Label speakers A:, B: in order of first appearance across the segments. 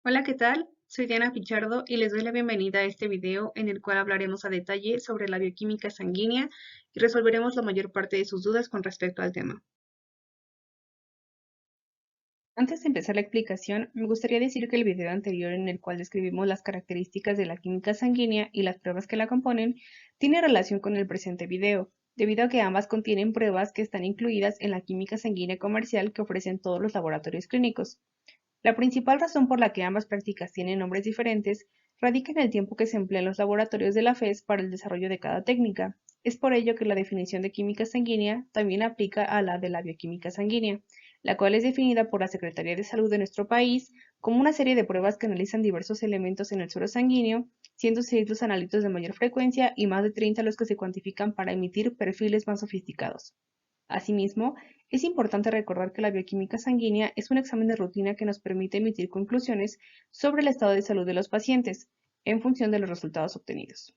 A: Hola, ¿qué tal? Soy Diana Pichardo y les doy la bienvenida a este video en el cual hablaremos a detalle sobre la bioquímica sanguínea y resolveremos la mayor parte de sus dudas con respecto al tema. Antes de empezar la explicación, me gustaría decir que el video anterior en el cual describimos las características de la química sanguínea y las pruebas que la componen, tiene relación con el presente video, debido a que ambas contienen pruebas que están incluidas en la química sanguínea comercial que ofrecen todos los laboratorios clínicos. La principal razón por la que ambas prácticas tienen nombres diferentes radica en el tiempo que se emplea en los laboratorios de la FES para el desarrollo de cada técnica. Es por ello que la definición de química sanguínea también aplica a la de la bioquímica sanguínea, la cual es definida por la Secretaría de Salud de nuestro país como una serie de pruebas que analizan diversos elementos en el suero sanguíneo, siendo 6 los analitos de mayor frecuencia y más de 30 los que se cuantifican para emitir perfiles más sofisticados. Asimismo, es importante recordar que la bioquímica sanguínea es un examen de rutina que nos permite emitir conclusiones sobre el estado de salud de los pacientes en función de los resultados obtenidos.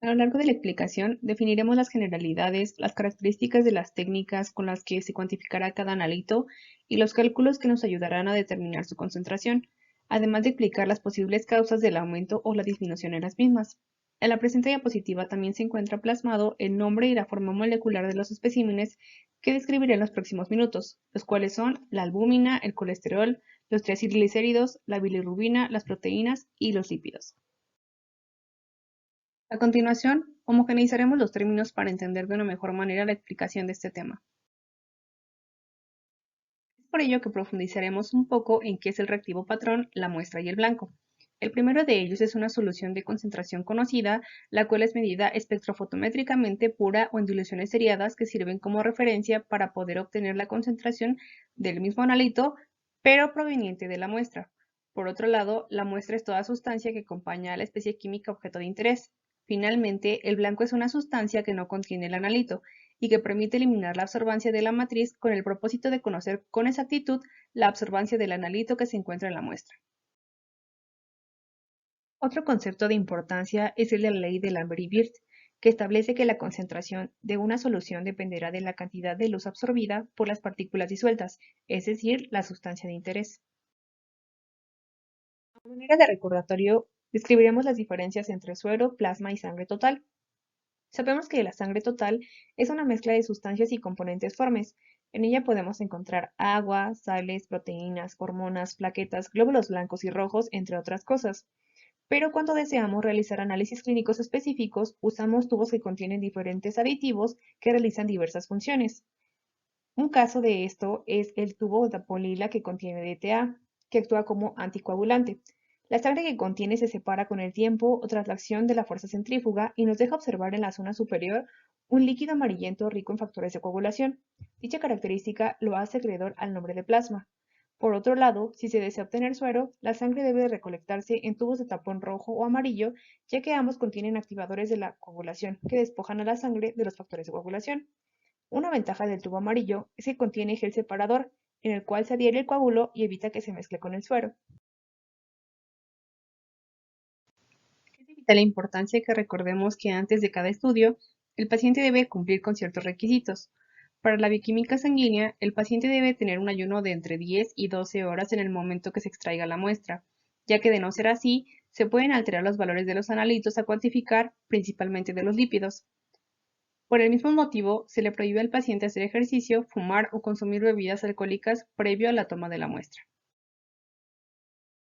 A: A lo largo de la explicación, definiremos las generalidades, las características de las técnicas con las que se cuantificará cada analito y los cálculos que nos ayudarán a determinar su concentración, además de explicar las posibles causas del aumento o la disminución en las mismas. En la presente diapositiva también se encuentra plasmado el nombre y la forma molecular de los especímenes que describiré en los próximos minutos, los cuales son la albúmina, el colesterol, los triacilglicéridos, la bilirrubina, las proteínas y los lípidos. A continuación, homogeneizaremos los términos para entender de una mejor manera la explicación de este tema. Es por ello que profundizaremos un poco en qué es el reactivo patrón, la muestra y el blanco. El primero de ellos es una solución de concentración conocida, la cual es medida espectrofotométricamente pura o en diluciones seriadas que sirven como referencia para poder obtener la concentración del mismo analito, pero proveniente de la muestra. Por otro lado, la muestra es toda sustancia que acompaña a la especie química objeto de interés. Finalmente, el blanco es una sustancia que no contiene el analito y que permite eliminar la absorbancia de la matriz con el propósito de conocer con exactitud la absorbancia del analito que se encuentra en la muestra. Otro concepto de importancia es el de la ley de Lambert-Wirth, que establece que la concentración de una solución dependerá de la cantidad de luz absorbida por las partículas disueltas, es decir, la sustancia de interés. A manera de recordatorio, describiremos las diferencias entre suero, plasma y sangre total. Sabemos que la sangre total es una mezcla de sustancias y componentes formes. En ella podemos encontrar agua, sales, proteínas, hormonas, plaquetas, glóbulos blancos y rojos, entre otras cosas. Pero cuando deseamos realizar análisis clínicos específicos, usamos tubos que contienen diferentes aditivos que realizan diversas funciones. Un caso de esto es el tubo de polila que contiene DTA, que actúa como anticoagulante. La sangre que contiene se separa con el tiempo o tras la acción de la fuerza centrífuga y nos deja observar en la zona superior un líquido amarillento rico en factores de coagulación. Dicha característica lo hace acreedor al nombre de plasma. Por otro lado, si se desea obtener suero, la sangre debe recolectarse en tubos de tapón rojo o amarillo, ya que ambos contienen activadores de la coagulación que despojan a la sangre de los factores de coagulación. Una ventaja del tubo amarillo es que contiene gel separador, en el cual se adhiere el coágulo y evita que se mezcle con el suero. Es de vital importancia que recordemos que antes de cada estudio, el paciente debe cumplir con ciertos requisitos. Para la bioquímica sanguínea, el paciente debe tener un ayuno de entre 10 y 12 horas en el momento que se extraiga la muestra, ya que de no ser así, se pueden alterar los valores de los analitos a cuantificar, principalmente de los lípidos. Por el mismo motivo, se le prohíbe al paciente hacer ejercicio, fumar o consumir bebidas alcohólicas previo a la toma de la muestra.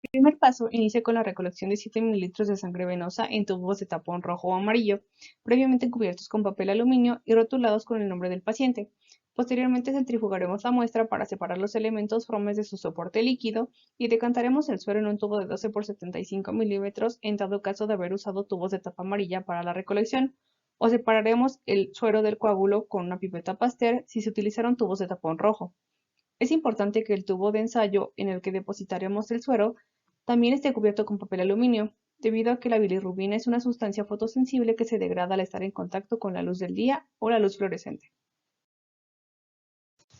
A: El primer paso inicia con la recolección de 7 mililitros de sangre venosa en tubos de tapón rojo o amarillo, previamente cubiertos con papel aluminio y rotulados con el nombre del paciente. Posteriormente centrifugaremos la muestra para separar los elementos formes de su soporte líquido y decantaremos el suero en un tubo de 12 por 75 milímetros en dado caso de haber usado tubos de tapa amarilla para la recolección, o separaremos el suero del coágulo con una pipeta Pasteur si se utilizaron tubos de tapón rojo. Es importante que el tubo de ensayo en el que depositaremos el suero también esté cubierto con papel aluminio, debido a que la bilirrubina es una sustancia fotosensible que se degrada al estar en contacto con la luz del día o la luz fluorescente.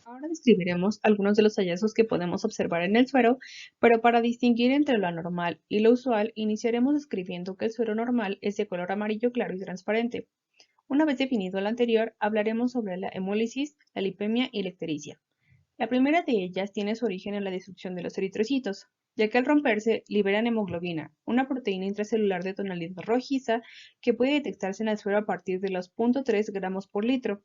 A: Ahora describiremos algunos de los hallazgos que podemos observar en el suero, pero para distinguir entre lo anormal y lo usual, iniciaremos describiendo que el suero normal es de color amarillo claro y transparente. Una vez definido el anterior, hablaremos sobre la hemólisis, la lipemia y la ictericia. La primera de ellas tiene su origen en la destrucción de los eritrocitos, ya que al romperse liberan hemoglobina, una proteína intracelular de tonalidad rojiza que puede detectarse en el suero a partir de los 0.3 gramos por litro.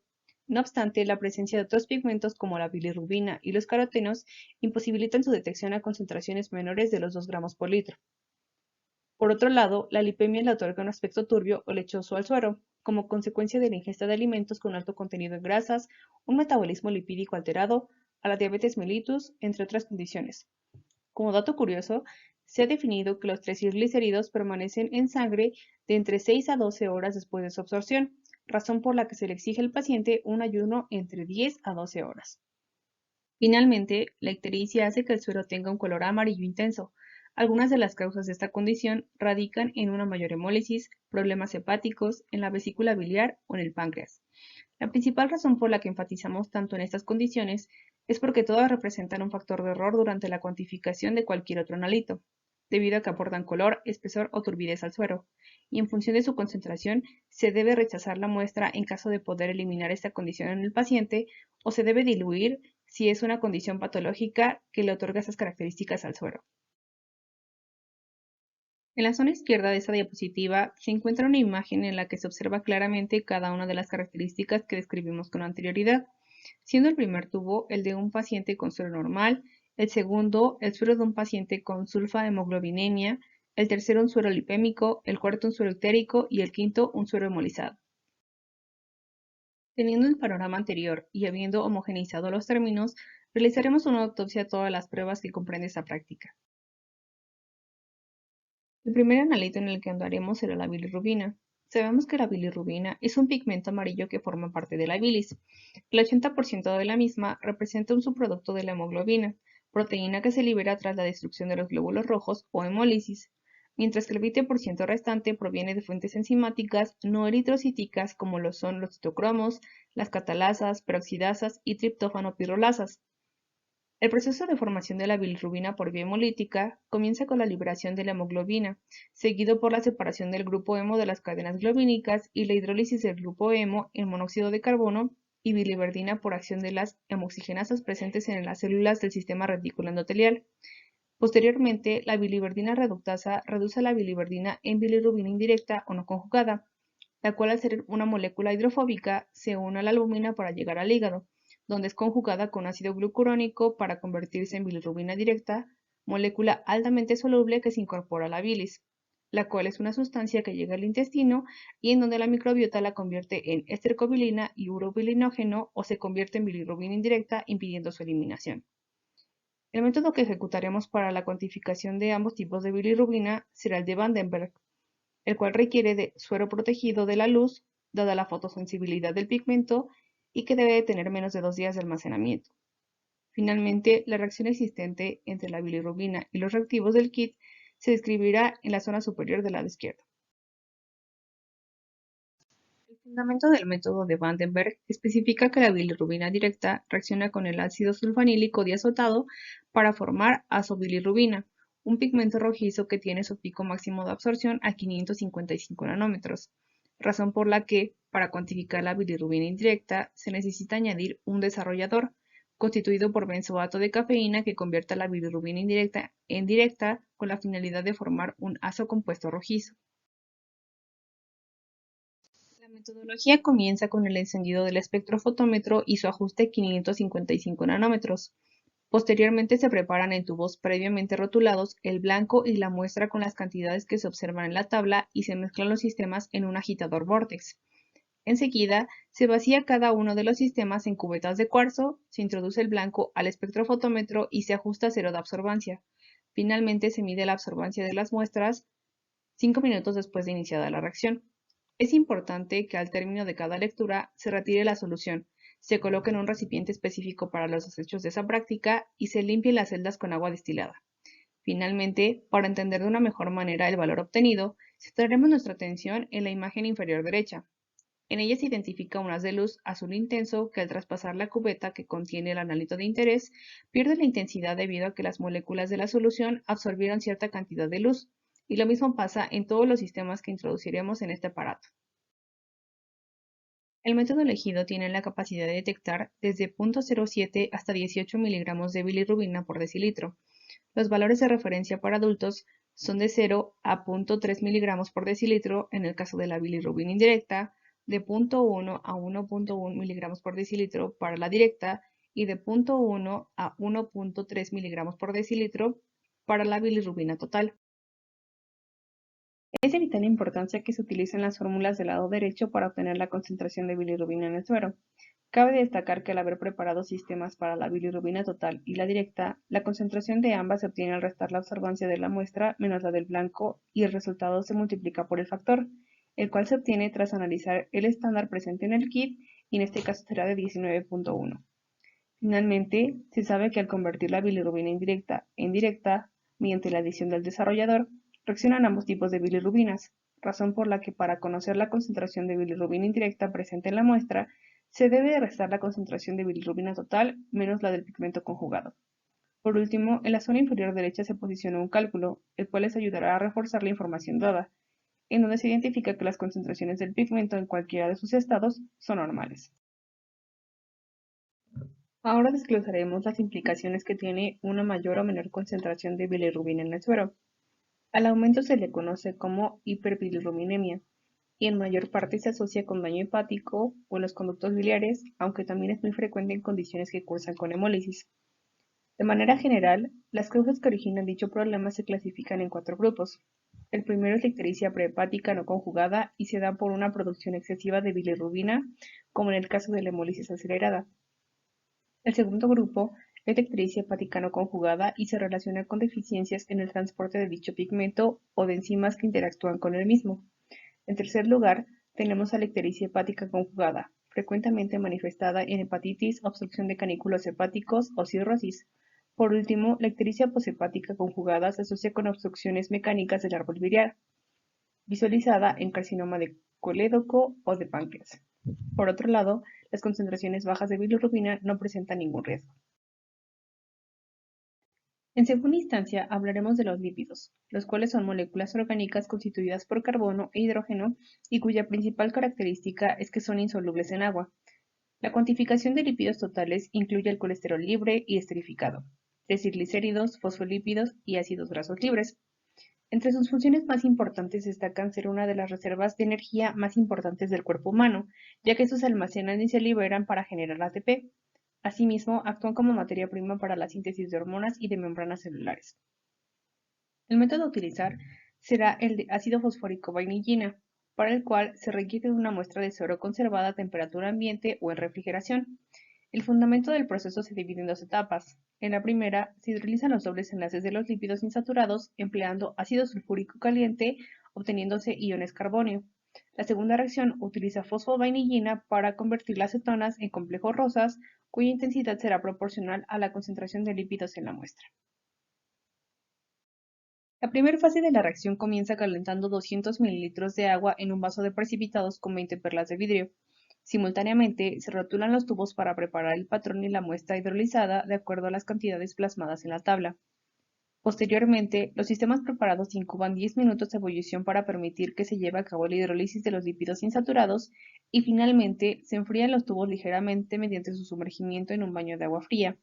A: No obstante, la presencia de otros pigmentos como la bilirrubina y los carotenos imposibilitan su detección a concentraciones menores de los 2 gramos por litro. Por otro lado, la lipemia le otorga un aspecto turbio o lechoso al suero, como consecuencia de la ingesta de alimentos con alto contenido en grasas, un metabolismo lipídico alterado, a la diabetes mellitus, entre otras condiciones. Como dato curioso, se ha definido que los triglicéridos permanecen en sangre de entre 6 a 12 horas después de su absorción, razón por la que se le exige al paciente un ayuno entre 10 a 12 horas. Finalmente, la ictericia hace que el suero tenga un color amarillo intenso. Algunas de las causas de esta condición radican en una mayor hemólisis, problemas hepáticos, en la vesícula biliar o en el páncreas. La principal razón por la que enfatizamos tanto en estas condiciones es porque todas representan un factor de error durante la cuantificación de cualquier otro analito, debido a que aportan color, espesor o turbidez al suero, y en función de su concentración se debe rechazar la muestra en caso de poder eliminar esta condición en el paciente o se debe diluir si es una condición patológica que le otorga esas características al suero. En la zona izquierda de esta diapositiva se encuentra una imagen en la que se observa claramente cada una de las características que describimos con anterioridad, siendo el primer tubo el de un paciente con suero normal, el segundo el suero de un paciente con sulfa-hemoglobinemia, el tercero un suero lipémico, el cuarto un suero ictérico y el quinto un suero hemolizado. Teniendo el panorama anterior y habiendo homogeneizado los términos, realizaremos una autopsia a todas las pruebas que comprende esta práctica. El primer analito en el que andaremos será la bilirrubina. Sabemos que la bilirrubina es un pigmento amarillo que forma parte de la bilis. El 80% de la misma representa un subproducto de la hemoglobina, proteína que se libera tras la destrucción de los glóbulos rojos o hemólisis, mientras que el 20% restante proviene de fuentes enzimáticas no eritrocíticas como lo son los citocromos, las catalasas, peroxidasas y triptófano pirrolasas. El proceso de formación de la bilirrubina por vía hemolítica comienza con la liberación de la hemoglobina, seguido por la separación del grupo hemo de las cadenas globínicas y la hidrólisis del grupo hemo en monóxido de carbono y biliverdina por acción de las hemoxigenasas presentes en las células del sistema retículo endotelial. Posteriormente, la biliverdina reductasa reduce la biliverdina en bilirrubina indirecta o no conjugada, la cual al ser una molécula hidrofóbica se une a la albúmina para llegar al hígado, donde es conjugada con ácido glucurónico para convertirse en bilirrubina directa, molécula altamente soluble que se incorpora a la bilis, la cual es una sustancia que llega al intestino y en donde la microbiota la convierte en estercobilina y urobilinógeno o se convierte en bilirrubina indirecta impidiendo su eliminación. El método que ejecutaremos para la cuantificación de ambos tipos de bilirrubina será el de Vandenberg, el cual requiere de suero protegido de la luz, dada la fotosensibilidad del pigmento, y que debe de tener menos de 2 días de almacenamiento. Finalmente, la reacción existente entre la bilirrubina y los reactivos del kit se describirá en la zona superior del lado izquierdo. El fundamento del método de Vandenberg especifica que la bilirrubina directa reacciona con el ácido sulfanílico diazotado para formar azobilirrubina, un pigmento rojizo que tiene su pico máximo de absorción a 555 nanómetros, razón por la que, para cuantificar la bilirrubina indirecta, se necesita añadir un desarrollador, constituido por benzoato de cafeína que convierta la bilirrubina indirecta en directa con la finalidad de formar un azo compuesto rojizo. La metodología comienza con el encendido del espectrofotómetro y su ajuste a 555 nanómetros. Posteriormente se preparan en tubos previamente rotulados el blanco y la muestra con las cantidades que se observan en la tabla y se mezclan los sistemas en un agitador vórtex. Enseguida, se vacía cada uno de los sistemas en cubetas de cuarzo, se introduce el blanco al espectrofotómetro y se ajusta a cero de absorbancia. Finalmente se mide la absorbancia de las muestras 5 minutos después de iniciada la reacción. Es importante que al término de cada lectura se retire la solución, se coloque en un recipiente específico para los desechos de esa práctica y se limpie las celdas con agua destilada. Finalmente, para entender de una mejor manera el valor obtenido, centraremos nuestra atención en la imagen inferior derecha. En ella se identifica un haz de luz azul intenso que al traspasar la cubeta que contiene el analito de interés pierde la intensidad debido a que las moléculas de la solución absorbieron cierta cantidad de luz, y lo mismo pasa en todos los sistemas que introduciremos en este aparato. El método elegido tiene la capacidad de detectar desde 0.07 hasta 18 miligramos de bilirrubina por decilitro. Los valores de referencia para adultos son de 0 a 0.3 miligramos por decilitro en el caso de la bilirrubina indirecta, de 0.1 a 1.1 miligramos por decilitro para la directa y de 0.1 a 1.3 miligramos por decilitro para la bilirrubina total. Es de vital importancia que se utilicen las fórmulas del lado derecho para obtener la concentración de bilirrubina en el suero. Cabe destacar que al haber preparado sistemas para la bilirrubina total y la directa, la concentración de ambas se obtiene al restar la absorbancia de la muestra menos la del blanco y el resultado se multiplica por el factor, el cual se obtiene tras analizar el estándar presente en el kit y en este caso será de 19.1. Finalmente, se sabe que al convertir la bilirrubina indirecta en directa mediante la adición del desarrollador, reaccionan ambos tipos de bilirrubinas, razón por la que para conocer la concentración de bilirrubina indirecta presente en la muestra, se debe restar la concentración de bilirrubina total menos la del pigmento conjugado. Por último, en la zona inferior derecha se posiciona un cálculo, el cual les ayudará a reforzar la información dada, en donde se identifica que las concentraciones del pigmento en cualquiera de sus estados son normales. Ahora desglosaremos las implicaciones que tiene una mayor o menor concentración de bilirrubina en el suero. Al aumento se le conoce como hiperbilirrubinemia y en mayor parte se asocia con daño hepático o en los conductos biliares, aunque también es muy frecuente en condiciones que cursan con hemólisis. De manera general, las causas que originan dicho problema se clasifican en 4 grupos. El primero es la ictericia prehepática no conjugada y se da por una producción excesiva de bilirrubina, como en el caso de la hemólisis acelerada. El segundo grupo es la ictericia hepática no conjugada y se relaciona con deficiencias en el transporte de dicho pigmento o de enzimas que interactúan con el mismo. En tercer lugar, tenemos a la ictericia hepática conjugada, frecuentemente manifestada en hepatitis, obstrucción de canículos hepáticos o cirrosis. Por último, la ictericia poshepática conjugada se asocia con obstrucciones mecánicas del árbol biliar, visualizada en carcinoma de colédoco o de páncreas. Por otro lado, las concentraciones bajas de bilirrubina no presentan ningún riesgo. En segunda instancia, hablaremos de los lípidos, los cuales son moléculas orgánicas constituidas por carbono e hidrógeno y cuya principal característica es que son insolubles en agua. La cuantificación de lípidos totales incluye el colesterol libre y esterificado, triglicéridos, fosfolípidos y ácidos grasos libres. Entre sus funciones más importantes destacan ser una de las reservas de energía más importantes del cuerpo humano, ya que estos se almacenan y se liberan para generar ATP. Asimismo, actúan como materia prima para la síntesis de hormonas y de membranas celulares. El método a utilizar será el de ácido fosfórico vainillina, para el cual se requiere una muestra de suero conservada a temperatura ambiente o en refrigeración. El fundamento del proceso se divide en 2 etapas. En la primera, se hidrolizan los dobles enlaces de los lípidos insaturados empleando ácido sulfúrico caliente, obteniéndose iones carbonio. La segunda reacción utiliza fosfovainillina para convertir las cetonas en complejos rosas, cuya intensidad será proporcional a la concentración de lípidos en la muestra. La primera fase de la reacción comienza calentando 200 ml de agua en un vaso de precipitados con 20 perlas de vidrio. Simultáneamente, se rotulan los tubos para preparar el patrón y la muestra hidrolizada de acuerdo a las cantidades plasmadas en la tabla. Posteriormente, los sistemas preparados incuban 10 minutos de ebullición para permitir que se lleve a cabo la hidrólisis de los lípidos insaturados y finalmente se enfrían los tubos ligeramente mediante su sumergimiento en un baño de agua fría.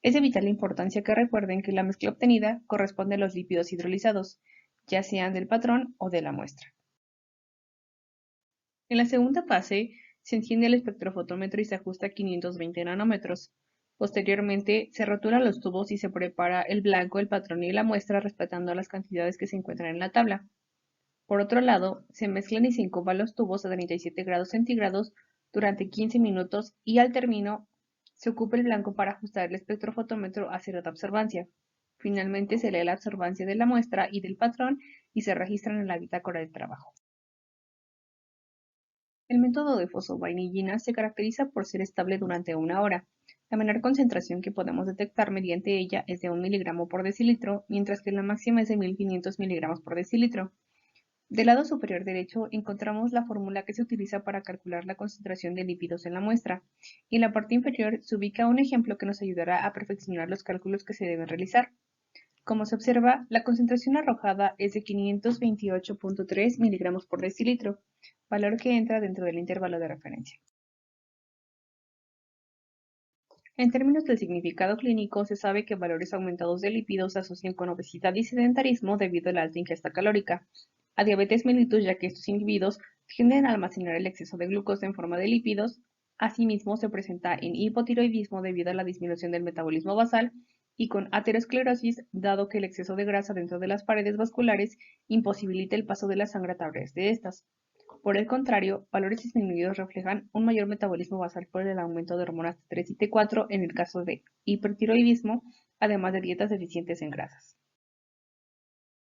A: Es de vital importancia que recuerden que la mezcla obtenida corresponde a los lípidos hidrolizados, ya sean del patrón o de la muestra. En la segunda fase, se enciende el espectrofotómetro y se ajusta a 520 nanómetros. Posteriormente, se rotulan los tubos y se prepara el blanco, el patrón y la muestra respetando las cantidades que se encuentran en la tabla. Por otro lado, se mezclan y se incuban los tubos a 37 grados centígrados durante 15 minutos y al término se ocupa el blanco para ajustar el espectrofotómetro a cero de observancia. Finalmente se lee la observancia de la muestra y del patrón y se registran en la bitácora de trabajo. El método de fosfovainillina se caracteriza por ser estable durante 1 hora. La menor concentración que podemos detectar mediante ella es de 1 miligramo por decilitro, mientras que la máxima es de 1500 miligramos por decilitro. Del lado superior derecho encontramos la fórmula que se utiliza para calcular la concentración de lípidos en la muestra, y en la parte inferior se ubica un ejemplo que nos ayudará a perfeccionar los cálculos que se deben realizar. Como se observa, la concentración arrojada es de 528.3 miligramos por decilitro, valor que entra dentro del intervalo de referencia. En términos del significado clínico, se sabe que valores aumentados de lípidos se asocian con obesidad y sedentarismo debido a la alta ingesta calórica, a diabetes mellitus, ya que estos individuos tienden a almacenar el exceso de glucosa en forma de lípidos. Asimismo, se presenta en hipotiroidismo debido a la disminución del metabolismo basal y con aterosclerosis, dado que el exceso de grasa dentro de las paredes vasculares imposibilita el paso de la sangre a través de estas. Por el contrario, valores disminuidos reflejan un mayor metabolismo basal por el aumento de hormonas T3 y T4 en el caso de hipertiroidismo, además de dietas deficientes en grasas.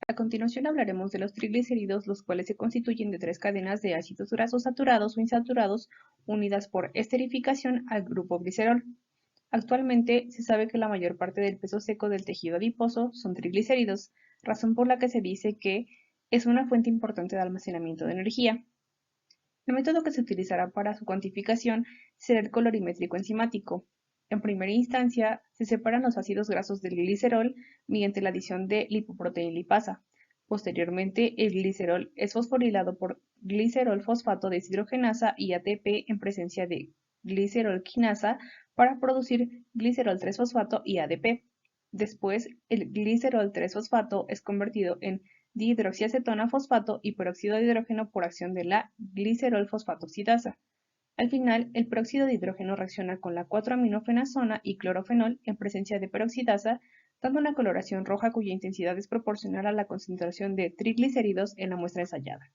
A: A continuación hablaremos de los triglicéridos, los cuales se constituyen de tres cadenas de ácidos grasos saturados o insaturados unidas por esterificación al grupo glicerol. Actualmente se sabe que la mayor parte del peso seco del tejido adiposo son triglicéridos, razón por la que se dice que es una fuente importante de almacenamiento de energía. El método que se utilizará para su cuantificación será el colorimétrico enzimático. En primera instancia, se separan los ácidos grasos del glicerol mediante la adición de lipoproteína lipasa. Posteriormente, el glicerol es fosforilado por glicerol fosfato deshidrogenasa y ATP en presencia de glicerol quinasa para producir glicerol 3-fosfato y ADP. Después, el glicerol 3-fosfato es convertido en dihidroxiacetona fosfato y peróxido de hidrógeno por acción de la glicerol fosfato oxidasa. Al final, el peróxido de hidrógeno reacciona con la 4-aminofenazona y clorofenol en presencia de peroxidasa, dando una coloración roja cuya intensidad es proporcional a la concentración de triglicéridos en la muestra ensayada.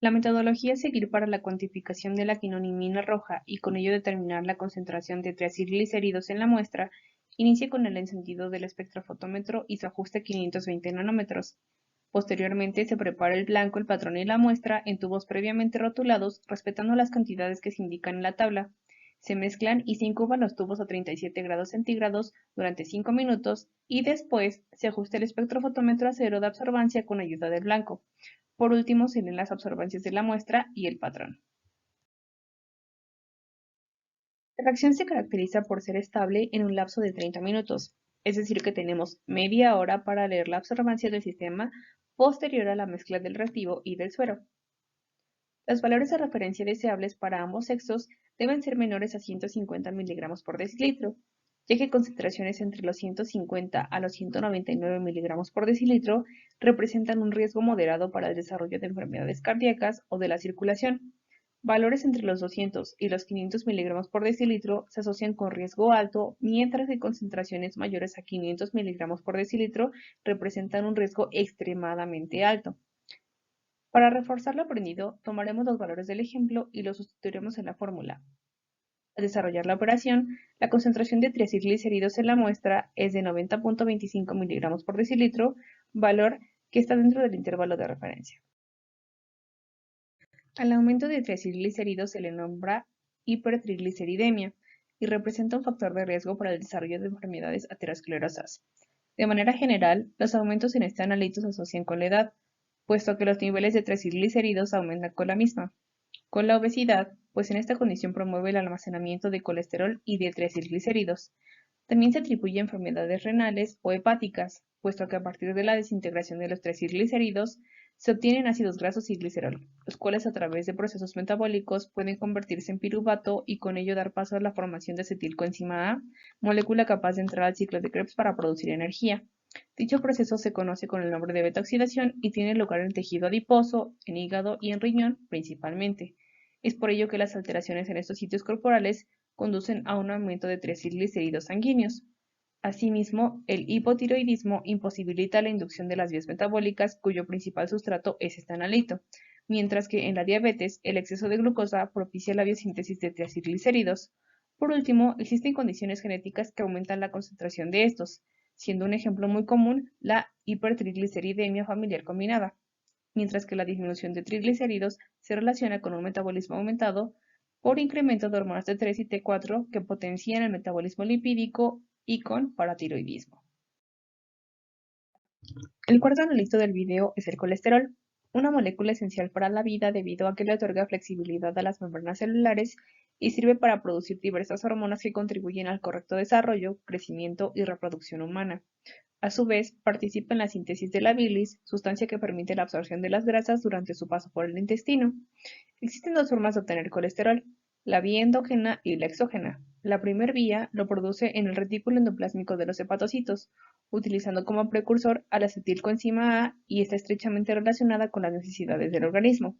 A: La metodología a seguir para la cuantificación de la quinonimina roja y con ello determinar la concentración de triacilglicéridos en la muestra inicia con el encendido del espectrofotómetro y su ajuste a 520 nanómetros. Posteriormente se prepara el blanco, el patrón y la muestra en tubos previamente rotulados, respetando las cantidades que se indican en la tabla. Se mezclan y se incuban los tubos a 37 grados centígrados durante 5 minutos y después se ajusta el espectrofotómetro a cero de absorbancia con ayuda del blanco. Por último, se leen las absorbancias de la muestra y el patrón. La reacción se caracteriza por ser estable en un lapso de 30 minutos, es decir que tenemos media hora para leer la absorbancia del sistema posterior a la mezcla del reactivo y del suero. Los valores de referencia deseables para ambos sexos deben ser menores a 150 miligramos por decilitro, ya que concentraciones entre los 150 a los 199 miligramos por decilitro representan un riesgo moderado para el desarrollo de enfermedades cardíacas o de la circulación. Valores entre los 200 y los 500 miligramos por decilitro se asocian con riesgo alto, mientras que concentraciones mayores a 500 miligramos por decilitro representan un riesgo extremadamente alto. Para reforzar lo aprendido, tomaremos los valores del ejemplo y los sustituiremos en la fórmula. Al desarrollar la operación, la concentración de triacilglicéridos en la muestra es de 90.25 miligramos por decilitro, valor que está dentro del intervalo de referencia. Al aumento de triacilglicéridos se le nombra hipertrigliceridemia y representa un factor de riesgo para el desarrollo de enfermedades aterosclerosas. De manera general, los aumentos en este análisis se asocian con la edad, puesto que los niveles de triacilglicéridos aumentan con la misma. Con la obesidad, pues en esta condición promueve el almacenamiento de colesterol y de triacilglicéridos. También se atribuye a enfermedades renales o hepáticas, puesto que a partir de la desintegración de los triacilglicéridos se obtienen ácidos grasos y glicerol, los cuales a través de procesos metabólicos pueden convertirse en piruvato y con ello dar paso a la formación de acetilcoenzima A, molécula capaz de entrar al ciclo de Krebs para producir energía. Dicho proceso se conoce con el nombre de beta-oxidación y tiene lugar en el tejido adiposo, en hígado y en riñón principalmente. Es por ello que las alteraciones en estos sitios corporales conducen a un aumento de triacilglicéridos sanguíneos. Asimismo, el hipotiroidismo imposibilita la inducción de las vías metabólicas cuyo principal sustrato es este analito, mientras que en la diabetes el exceso de glucosa propicia la biosíntesis de triacilglicéridos. Por último, existen condiciones genéticas que aumentan la concentración de estos, siendo un ejemplo muy común la hipertrigliceridemia familiar combinada, mientras que la disminución de triglicéridos se relaciona con un metabolismo aumentado por incremento de hormonas T3 y T4 que potencian el metabolismo lipídico y con paratiroidismo. El cuarto analito del video es el colesterol, una molécula esencial para la vida debido a que le otorga flexibilidad a las membranas celulares y sirve para producir diversas hormonas que contribuyen al correcto desarrollo, crecimiento y reproducción humana. A su vez, participa en la síntesis de la bilis, sustancia que permite la absorción de las grasas durante su paso por el intestino. Existen dos formas de obtener colesterol, la vía endógena y la exógena. La primera vía lo produce en el retículo endoplásmico de los hepatocitos, utilizando como precursor a la acetilcoenzima A y está estrechamente relacionada con las necesidades del organismo,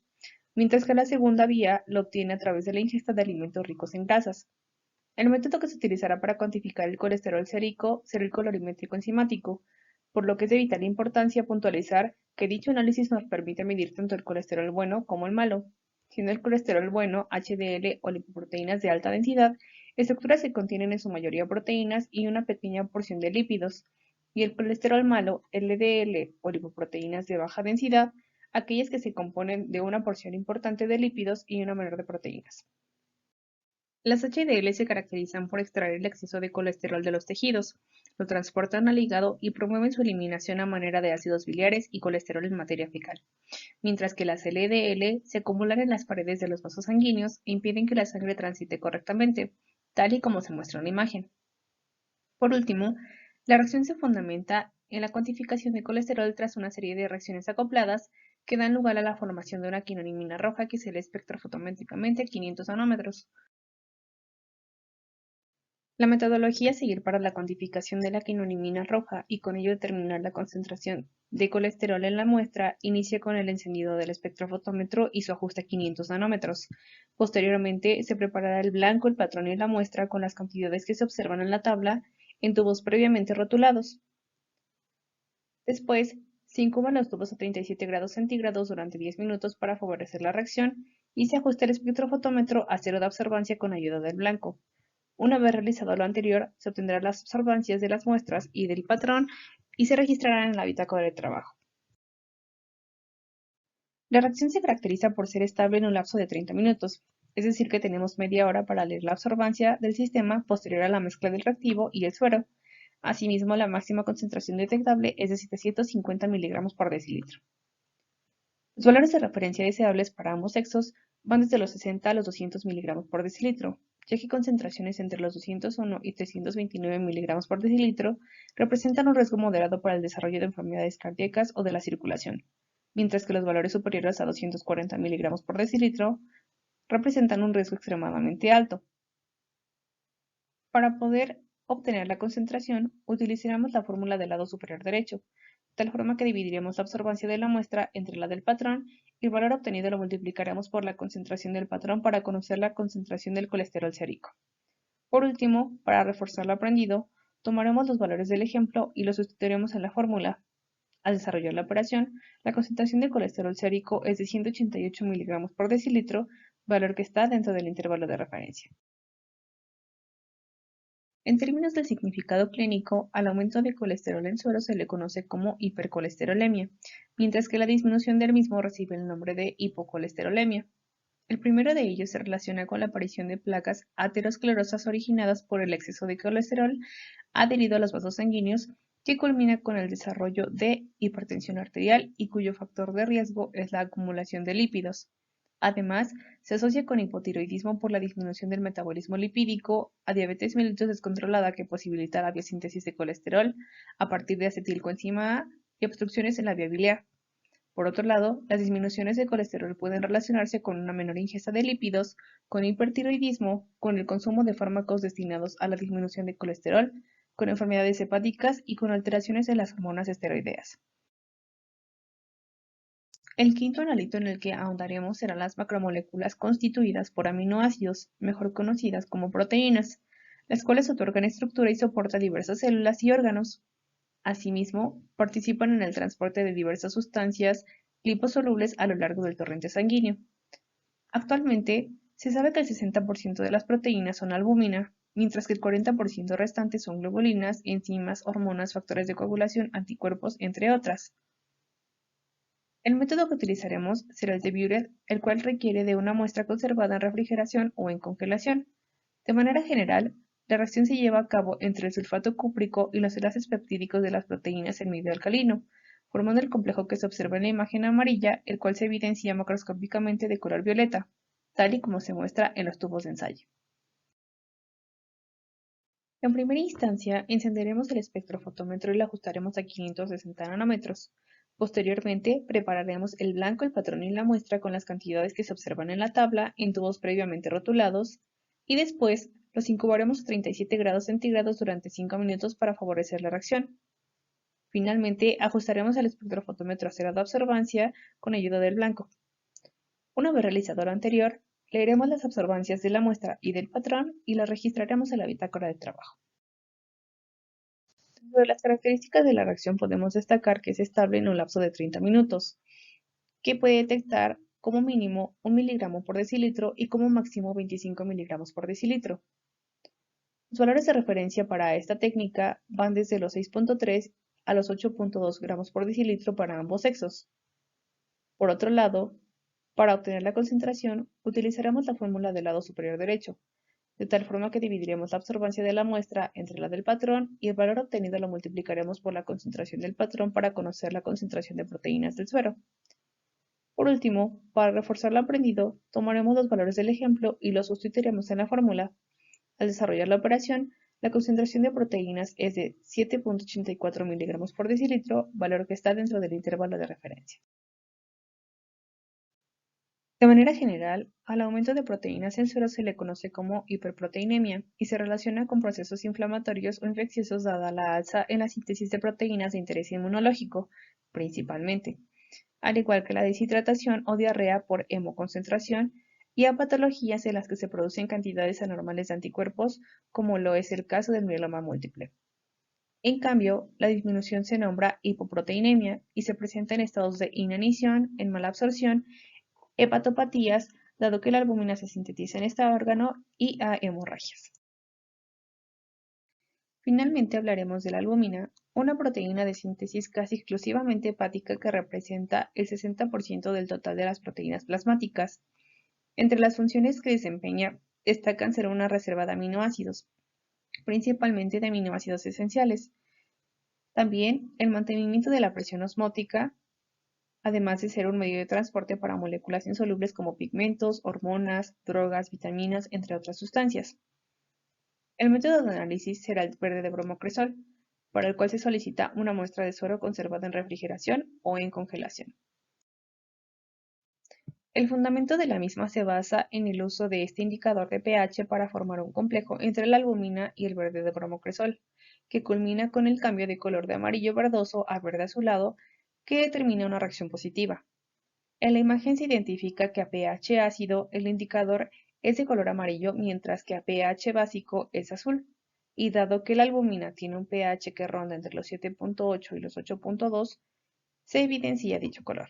A: mientras que la segunda vía lo obtiene a través de la ingesta de alimentos ricos en grasas. El método que se utilizará para cuantificar el colesterol sérico será el colorimétrico enzimático, por lo que es de vital importancia puntualizar que dicho análisis nos permite medir tanto el colesterol bueno como el malo, siendo el colesterol bueno HDL o lipoproteínas de alta densidad, estructuras que contienen en su mayoría proteínas y una pequeña porción de lípidos, y el colesterol malo LDL o lipoproteínas de baja densidad, aquellas que se componen de una porción importante de lípidos y una menor de proteínas. Las HDL se caracterizan por extraer el exceso de colesterol de los tejidos, lo transportan al hígado y promueven su eliminación a manera de ácidos biliares y colesterol en materia fecal, mientras que las LDL se acumulan en las paredes de los vasos sanguíneos e impiden que la sangre transite correctamente, tal y como se muestra en la imagen. Por último, la reacción se fundamenta en la cuantificación de colesterol tras una serie de reacciones acopladas que dan lugar a la formación de una quinonimina roja que se lee espectrofotométricamente a 500 nanómetros. La metodología a seguir para la cuantificación de la quinonimina roja y con ello determinar la concentración de colesterol en la muestra inicia con el encendido del espectrofotómetro y su ajuste a 500 nanómetros. Posteriormente, se preparará el blanco, el patrón y la muestra con las cantidades que se observan en la tabla en tubos previamente rotulados. Después, se incuban los tubos a 37 grados centígrados durante 10 minutos para favorecer la reacción y se ajusta el espectrofotómetro a cero de observancia con ayuda del blanco. Una vez realizado lo anterior, se obtendrán las observancias de las muestras y del patrón y se registrarán en la bitácora de trabajo. La reacción se caracteriza por ser estable en un lapso de 30 minutos, es decir que tenemos media hora para leer la observancia del sistema posterior a la mezcla del reactivo y el suero. Asimismo, la máxima concentración detectable es de 750 miligramos por decilitro. Los valores de referencia deseables para ambos sexos van desde los 60 a los 200 miligramos por decilitro, ya que concentraciones entre los 201 y 329 miligramos por decilitro representan un riesgo moderado para el desarrollo de enfermedades cardíacas o de la circulación, mientras que los valores superiores a 240 miligramos por decilitro representan un riesgo extremadamente alto. Para poder obtener la concentración, utilizaremos la fórmula del lado superior derecho, de tal forma que dividiremos la observancia de la muestra entre la del patrón y el valor obtenido lo multiplicaremos por la concentración del patrón para conocer la concentración del colesterol sérico. Por último, para reforzar lo aprendido, tomaremos los valores del ejemplo y los sustituiremos en la fórmula. Al desarrollar la operación, la concentración de colesterol sérico es de 188 miligramos por decilitro, valor que está dentro del intervalo de referencia. En términos del significado clínico, al aumento de colesterol en suero se le conoce como hipercolesterolemia, mientras que la disminución del mismo recibe el nombre de hipocolesterolemia. El primero de ellos se relaciona con la aparición de placas aterosclerosas originadas por el exceso de colesterol adherido a los vasos sanguíneos, que culmina con el desarrollo de hipertensión arterial y cuyo factor de riesgo es la acumulación de lípidos. Además, se asocia con hipotiroidismo por la disminución del metabolismo lipídico, a diabetes mellitus descontrolada que posibilita la biosíntesis de colesterol a partir de acetilcoenzima A y obstrucciones en la vía biliar. Por otro lado, las disminuciones de colesterol pueden relacionarse con una menor ingesta de lípidos, con hipertiroidismo, con el consumo de fármacos destinados a la disminución de colesterol, con enfermedades hepáticas y con alteraciones en las hormonas esteroideas. El quinto analito en el que ahondaremos serán las macromoléculas constituidas por aminoácidos, mejor conocidas como proteínas, las cuales otorgan estructura y soporte a diversas células y órganos. Asimismo, participan en el transporte de diversas sustancias liposolubles a lo largo del torrente sanguíneo. Actualmente, se sabe que el 60% de las proteínas son albúmina, mientras que el 40% restante son globulinas, enzimas, hormonas, factores de coagulación, anticuerpos, entre otras. El método que utilizaremos será el de Buret, el cual requiere de una muestra conservada en refrigeración o en congelación. De manera general, la reacción se lleva a cabo entre el sulfato cúprico y los enlaces peptídicos de las proteínas en medio alcalino, formando el complejo que se observa en la imagen amarilla, el cual se evidencia macroscópicamente de color violeta, tal y como se muestra en los tubos de ensayo. En primera instancia, encenderemos el espectrofotómetro y lo ajustaremos a 560 nanómetros. Posteriormente, prepararemos el blanco, el patrón y la muestra con las cantidades que se observan en la tabla en tubos previamente rotulados y después Los incubaremos a 37 grados centígrados durante 5 minutos para favorecer la reacción. Finalmente, ajustaremos el espectrofotómetro a cero de absorbancia con ayuda del blanco. Una vez realizado lo anterior, leeremos las absorbancias de la muestra y del patrón y las registraremos en la bitácora de trabajo. Dentro de las características de la reacción podemos destacar que es estable en un lapso de 30 minutos, que puede detectar como mínimo 1 miligramo por decilitro y como máximo 25 miligramos por decilitro. Los valores de referencia para esta técnica van desde los 6.3 a los 8.2 gramos por decilitro para ambos sexos. Por otro lado, para obtener la concentración, utilizaremos la fórmula del lado superior derecho, de tal forma que dividiremos la absorbancia de la muestra entre la del patrón y el valor obtenido lo multiplicaremos por la concentración del patrón para conocer la concentración de proteínas del suero. Por último, para reforzar lo aprendido, tomaremos los valores del ejemplo y los sustituiremos en la fórmula. Al desarrollar la operación, la concentración de proteínas es de 7.84 miligramos por decilitro, valor que está dentro del intervalo de referencia. De manera general, al aumento de proteínas en suero se le conoce como hiperproteinemia y se relaciona con procesos inflamatorios o infecciosos dada la alza en la síntesis de proteínas de interés inmunológico, principalmente, al igual que la deshidratación o diarrea por hemoconcentración y a patologías en las que se producen cantidades anormales de anticuerpos, como lo es el caso del mieloma múltiple. En cambio, la disminución se nombra hipoproteinemia y se presenta en estados de inanición, en mala absorción, hepatopatías, dado que la albúmina se sintetiza en este órgano, y a hemorragias. Finalmente hablaremos de la albúmina, una proteína de síntesis casi exclusivamente hepática que representa el 60% del total de las proteínas plasmáticas. Entre las funciones que desempeña destacan ser una reserva de aminoácidos, principalmente de aminoácidos esenciales. También el mantenimiento de la presión osmótica, además de ser un medio de transporte para moléculas insolubles como pigmentos, hormonas, drogas, vitaminas, entre otras sustancias. El método de análisis será el verde de bromocresol, para el cual se solicita una muestra de suero conservada en refrigeración o en congelación. El fundamento de la misma se basa en el uso de este indicador de pH para formar un complejo entre la albúmina y el verde de bromocresol, que culmina con el cambio de color de amarillo verdoso a verde azulado, que determina una reacción positiva. En la imagen se identifica que a pH ácido el indicador es de color amarillo, mientras que a pH básico es azul, y dado que la albúmina tiene un pH que ronda entre los 7.8 y los 8.2, se evidencia dicho color.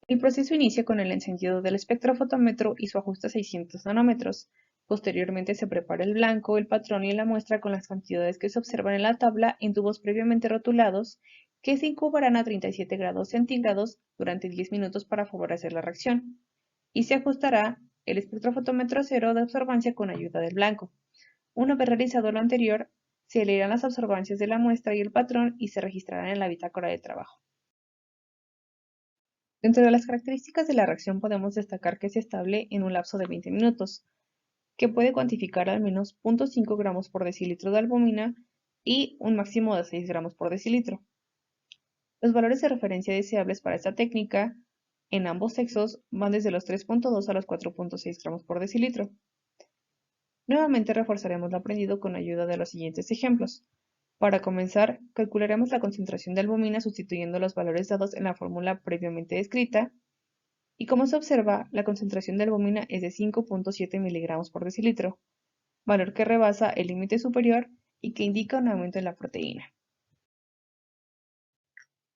A: El proceso inicia con el encendido del espectrofotómetro y su ajuste a 600 nanómetros. Posteriormente se prepara el blanco, el patrón y la muestra con las cantidades que se observan en la tabla en tubos previamente rotulados, que se incubarán a 37 grados centígrados durante 10 minutos para favorecer la reacción, y se ajustará el espectrofotómetro a cero de absorbancia con ayuda del blanco. Una vez realizado lo anterior, se leerán las absorbancias de la muestra y el patrón y se registrarán en la bitácora de trabajo. Dentro de las características de la reacción podemos destacar que es estable en un lapso de 20 minutos, que puede cuantificar al menos 0.5 gramos por decilitro de albúmina y un máximo de 6 gramos por decilitro. Los valores de referencia deseables para esta técnica en ambos sexos van desde los 3.2 a los 4.6 gramos por decilitro. Nuevamente reforzaremos lo aprendido con ayuda de los siguientes ejemplos. Para comenzar, calcularemos la concentración de albúmina sustituyendo los valores dados en la fórmula previamente descrita, y como se observa, la concentración de albúmina es de 5.7 miligramos por decilitro, valor que rebasa el límite superior y que indica un aumento en la proteína.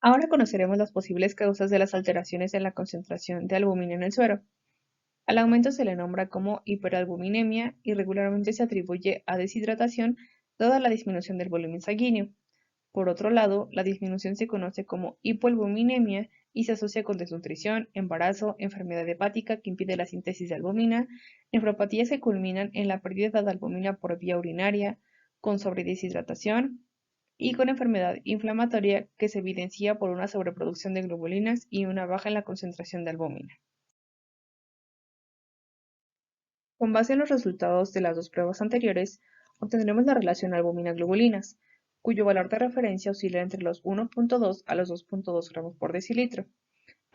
A: Ahora conoceremos las posibles causas de las alteraciones en la concentración de albúmina en el suero. Al aumento se le nombra como hiperalbuminemia y regularmente se atribuye a deshidratación dada la disminución del volumen sanguíneo. Por otro lado, la disminución se conoce como hipoalbuminemia y se asocia con desnutrición, embarazo, enfermedad hepática que impide la síntesis de albúmina, nefropatías que culminan en la pérdida de albúmina por vía urinaria, con sobredeshidratación y con enfermedad inflamatoria que se evidencia por una sobreproducción de globulinas y una baja en la concentración de albúmina. Con base en los resultados de las dos pruebas anteriores, obtendremos la relación albúmina-globulinas, cuyo valor de referencia oscila entre los 1.2 a los 2.2 gramos por decilitro.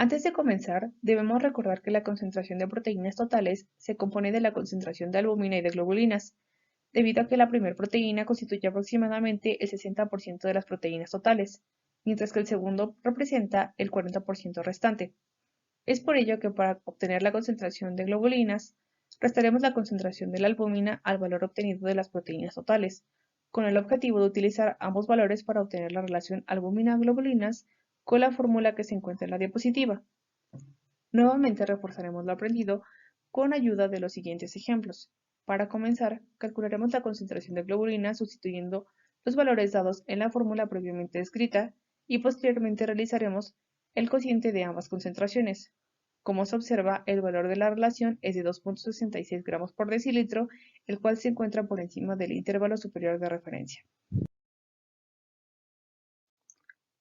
A: Antes de comenzar, debemos recordar que la concentración de proteínas totales se compone de la concentración de albúmina y de globulinas, debido a que la primera proteína constituye aproximadamente el 60% de las proteínas totales, mientras que el segundo representa el 40% restante. Es por ello que para obtener la concentración de globulinas, restaremos la concentración de la albúmina al valor obtenido de las proteínas totales, con el objetivo de utilizar ambos valores para obtener la relación albúmina-globulinas con la fórmula que se encuentra en la diapositiva. Nuevamente reforzaremos lo aprendido con ayuda de los siguientes ejemplos. Para comenzar, calcularemos la concentración de globulina sustituyendo los valores dados en la fórmula previamente descrita y posteriormente realizaremos el cociente de ambas concentraciones. Como se observa, el valor de la relación es de 2.66 gramos por decilitro, el cual se encuentra por encima del intervalo superior de referencia.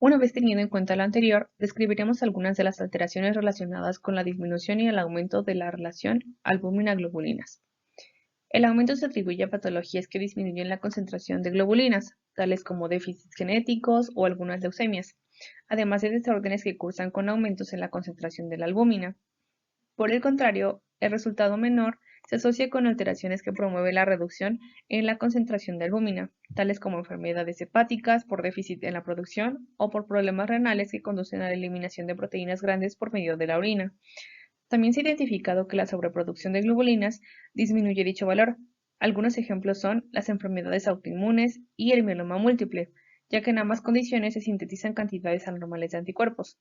A: Una vez teniendo en cuenta lo anterior, describiremos algunas de las alteraciones relacionadas con la disminución y el aumento de la relación albúmina-globulinas. El aumento se atribuye a patologías que disminuyen la concentración de globulinas, tales como déficits genéticos o algunas leucemias, además de desórdenes que cursan con aumentos en la concentración de la albúmina. Por el contrario, el resultado menor se asocia con alteraciones que promueven la reducción en la concentración de albúmina, tales como enfermedades hepáticas por déficit en la producción o por problemas renales que conducen a la eliminación de proteínas grandes por medio de la orina. También se ha identificado que la sobreproducción de globulinas disminuye dicho valor. Algunos ejemplos son las enfermedades autoinmunes y el mieloma múltiple, ya que en ambas condiciones se sintetizan cantidades anormales de anticuerpos.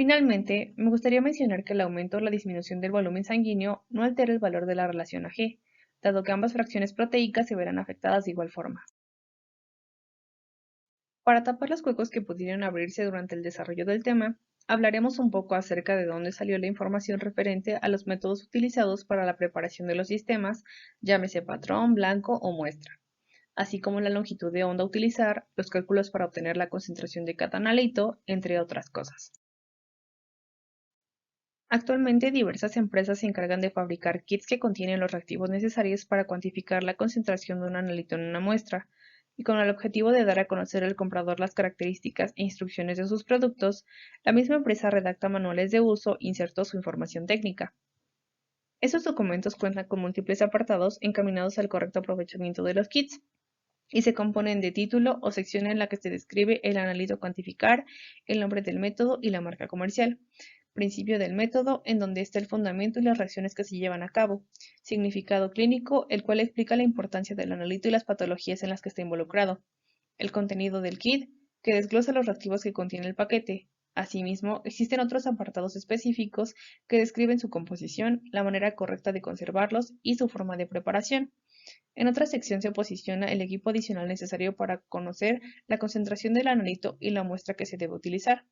A: Finalmente, me gustaría mencionar que el aumento o la disminución del volumen sanguíneo no altera el valor de la relación Ag, dado que ambas fracciones proteicas se verán afectadas de igual forma. Para tapar los huecos que pudieran abrirse durante el desarrollo del tema, hablaremos un poco acerca de dónde salió la información referente a los métodos utilizados para la preparación de los sistemas, llámese patrón, blanco o muestra, así como la longitud de onda a utilizar, los cálculos para obtener la concentración de cada analito, entre otras cosas. Actualmente diversas empresas se encargan de fabricar kits que contienen los reactivos necesarios para cuantificar la concentración de un analito en una muestra, y con el objetivo de dar a conocer al comprador las características e instrucciones de sus productos, la misma empresa redacta manuales de uso insertos o información técnica. Estos documentos cuentan con múltiples apartados encaminados al correcto aprovechamiento de los kits, y se componen de título o sección en la que se describe el analito a cuantificar, el nombre del método y la marca comercial, principio del método, en donde está el fundamento y las reacciones que se llevan a cabo, significado clínico, el cual explica la importancia del analito y las patologías en las que está involucrado, el contenido del kit, que desglosa los reactivos que contiene el paquete. Asimismo, existen otros apartados específicos que describen su composición, la manera correcta de conservarlos y su forma de preparación. En otra sección se posiciona el equipo adicional necesario para conocer la concentración del analito y la muestra que se debe utilizar.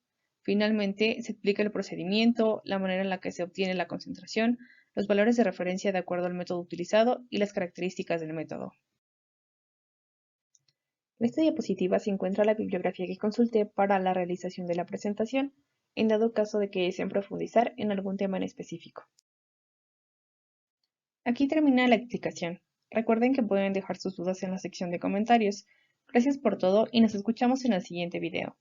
A: Finalmente, se explica el procedimiento, la manera en la que se obtiene la concentración, los valores de referencia de acuerdo al método utilizado y las características del método. En esta diapositiva se encuentra la bibliografía que consulté para la realización de la presentación, en dado caso de que deseen profundizar en algún tema en específico. Aquí termina la explicación. Recuerden que pueden dejar sus dudas en la sección de comentarios. Gracias por todo y nos escuchamos en el siguiente video.